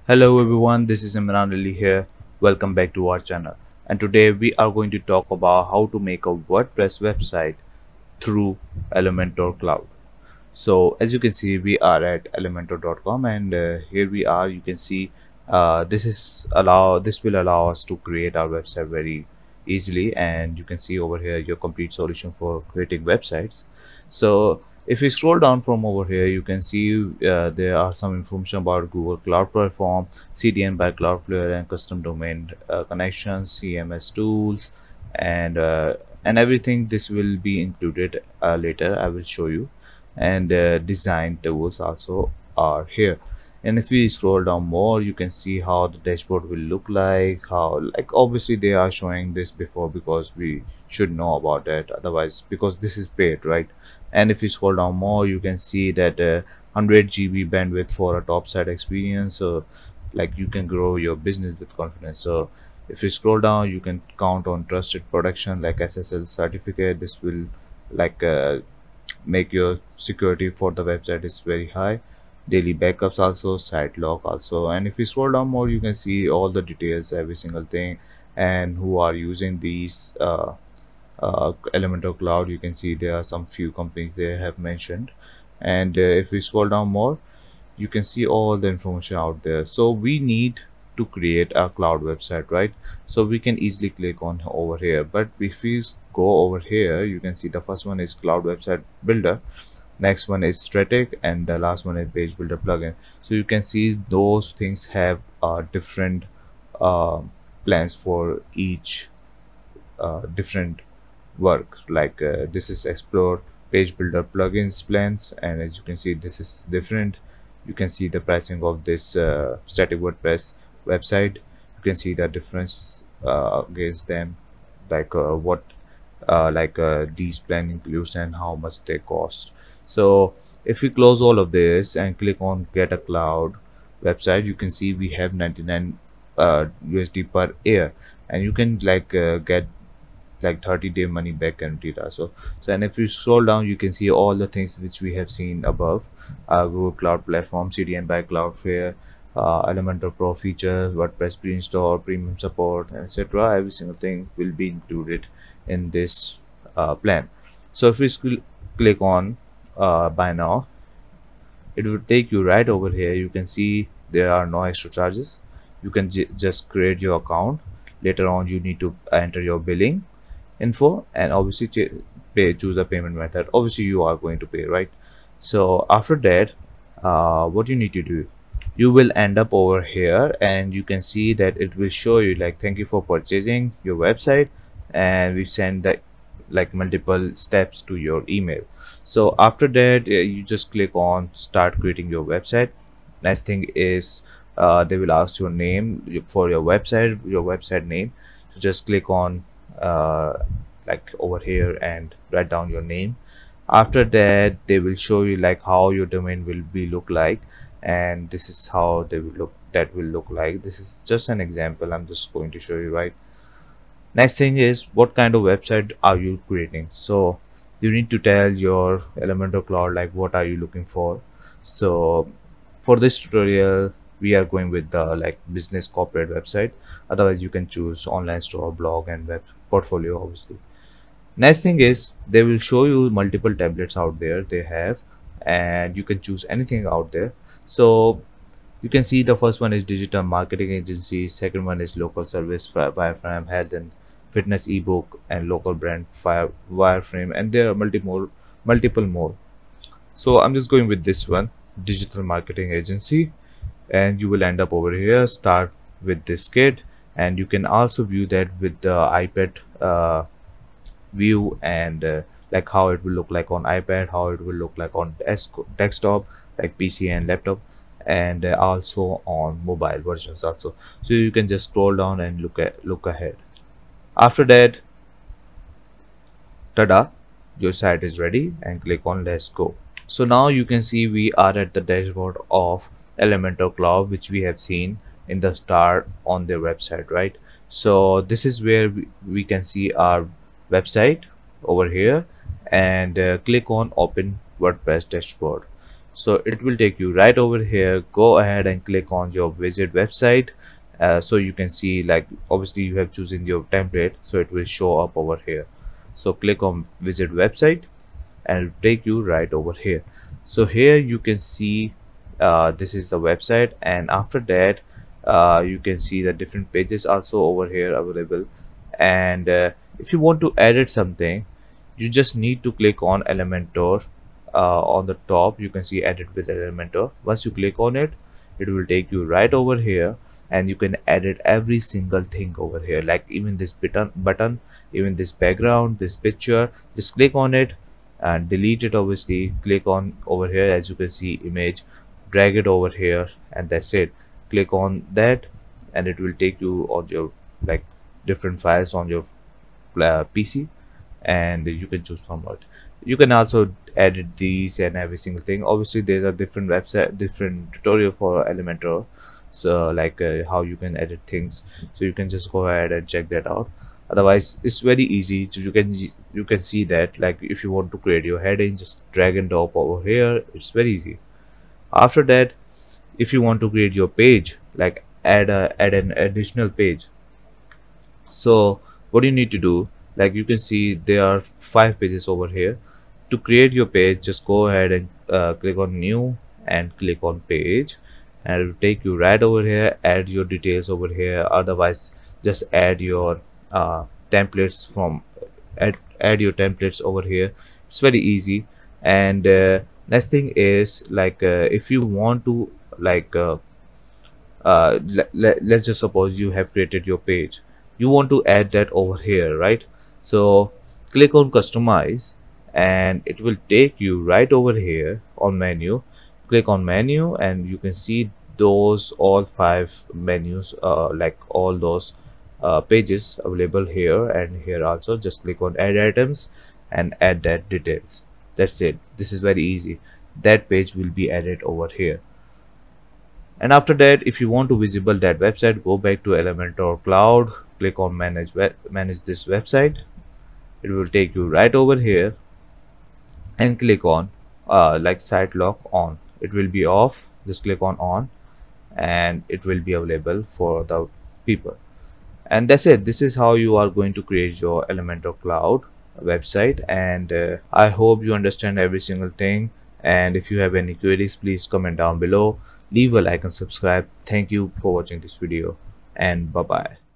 Hello everyone, this is Imran Ali here. Welcome back to our channel. And today we are going to talk about how to make a WordPress website through Elementor Cloud. So as you can see, we are at elementor.com, and here we are. You can see this will allow us to create our website very easily, and you can see over here your complete solution for creating websites. So if you scroll down from over here, you can see there are some information about Google Cloud Platform, CDN by Cloudflare, and custom domain connections, CMS tools, and everything. This will be included later. I will show you, and design tools also are here. And if we scroll down more, you can see how the dashboard will look like. How, like, obviously they are showing this before because we should know about it, otherwise, because this is paid, right? And if you scroll down more, you can see that 100 GB bandwidth for a top site experience. So like, you can grow your business with confidence. So if you scroll down, you can count on trusted production like SSL certificate. This will like make your security for the website is very high. Daily backups also, site log also. And if you scroll down more, you can see all the details, every single thing, and who are using these Elementor Cloud. You can see there are some few companies they have mentioned. And if we scroll down more, you can see all the information out there. So we need to create a cloud website, right? So we can easily click on over here, but if we go over here, you can see the first one is cloud website builder, next one is static, and the last one is page builder plugin. So you can see those things have different uh, plans for each different work. Like this is explore page builder plugins plans, and as you can see, this is different. You can see the pricing of this static WordPress website. You can see the difference against them, like what these plan includes and how much they cost. So if we close all of this and click on get a cloud website, you can see we have 99 USD per year, and you can get like 30-day money back guaranteed also. So, and if you scroll down, you can see all the things which we have seen above. Google Cloud Platform, CDN by Cloudflare, Elementor Pro features, WordPress pre-install, premium support, etc. Every single thing will be included in this plan. So if we click on buy now, it will take you right over here. You can see there are no extra charges. You can just create your account. Later on, you need to enter your billing info, and obviously choose a payment method. Obviously you are going to pay, right? So after that, what you need to do, you will end up over here, and you can see that it will show you like, thank you for purchasing your website, and we send the like multiple steps to your email. So after that, you just click on start creating your website. Next thing is they will ask your name for your website name. So just click on like over here and write down your name. After that, they will show you like how your domain will be look like, and this is how they will look like. This is just an example, I'm just going to show you, right? Next thing is what kind of website are you creating. So you need to tell your Elementor Cloud like what are you looking for. So for this tutorial, we are going with the like business corporate website. Otherwise you can choose online store, blog, and web portfolio, obviously. Next thing is they will show you multiple tablets out there they have, and you can choose anything out there. So you can see the first one is digital marketing agency, second one is local service wireframe, health and fitness ebook, and local brand wireframe, and there are multiple more. So I'm just going with this one, digital marketing agency, and you will end up over here. Start with this kit, and you can also view that with the iPad view, and like how it will look like on iPad, how it will look like on desktop like PC and laptop, and also on mobile versions also. So you can just scroll down and look ahead. After that, tada, your site is ready, and click on let's go. So now you can see we are at the dashboard of Elementor Cloud, which we have seen in the start on their website, right? So this is where we can see our website over here, and click on open WordPress dashboard. So it will take you right over here. Go ahead and click on your visit website. So you can see, like, obviously you have chosen your template, so it will show up over here. So click on visit website and it will take you right over here. So here you can see this is the website, and after that you can see the different pages also over here available. And if you want to edit something, you just need to click on Elementor. On the top you can see edit with Elementor. Once you click on it, it will take you right over here, and you can edit every single thing over here, like even this button, even this background, this picture. Just click on it and delete it. Obviously click on over here, as you can see image, drag it over here, and that's it. Click on that and it will take you on your, like, different files on your PC, and you can choose from what. You can also edit these and every single thing. Obviously there's a different website, different tutorial for Elementor, so like how you can edit things, so you can just go ahead and check that out. Otherwise it's very easy. So you can see that, like, if you want to create your heading, just drag and drop over here. It's very easy. After that, if you want to create your page, like add an additional page, so what you need to do, like, you can see there are 5 pages over here. To create your page, just go ahead and click on new and click on page, and it will take you right over here. Add your details over here. Otherwise just add your templates from add your templates over here. It's very easy. And next thing is, like, if you want to, like, let's just suppose you have created your page, you want to add that over here, right? So click on customize and it will take you right over here on menu. Click on menu and you can see those all 5 menus, like all those pages available here and here also. Just click on add items and add that details. That's it. This is very easy. That page will be added over here. And after that, if you want to visible that website, go back to Elementor Cloud, click on manage this website. It will take you right over here and click on like site lock on. It will be off. Just click on and it will be available for the people. And that's it. This is how you are going to create your Elementor Cloud website. And I hope you understand every single thing. And if you have any queries, please comment down below. Leave a like and subscribe. Thank you for watching this video, and bye bye.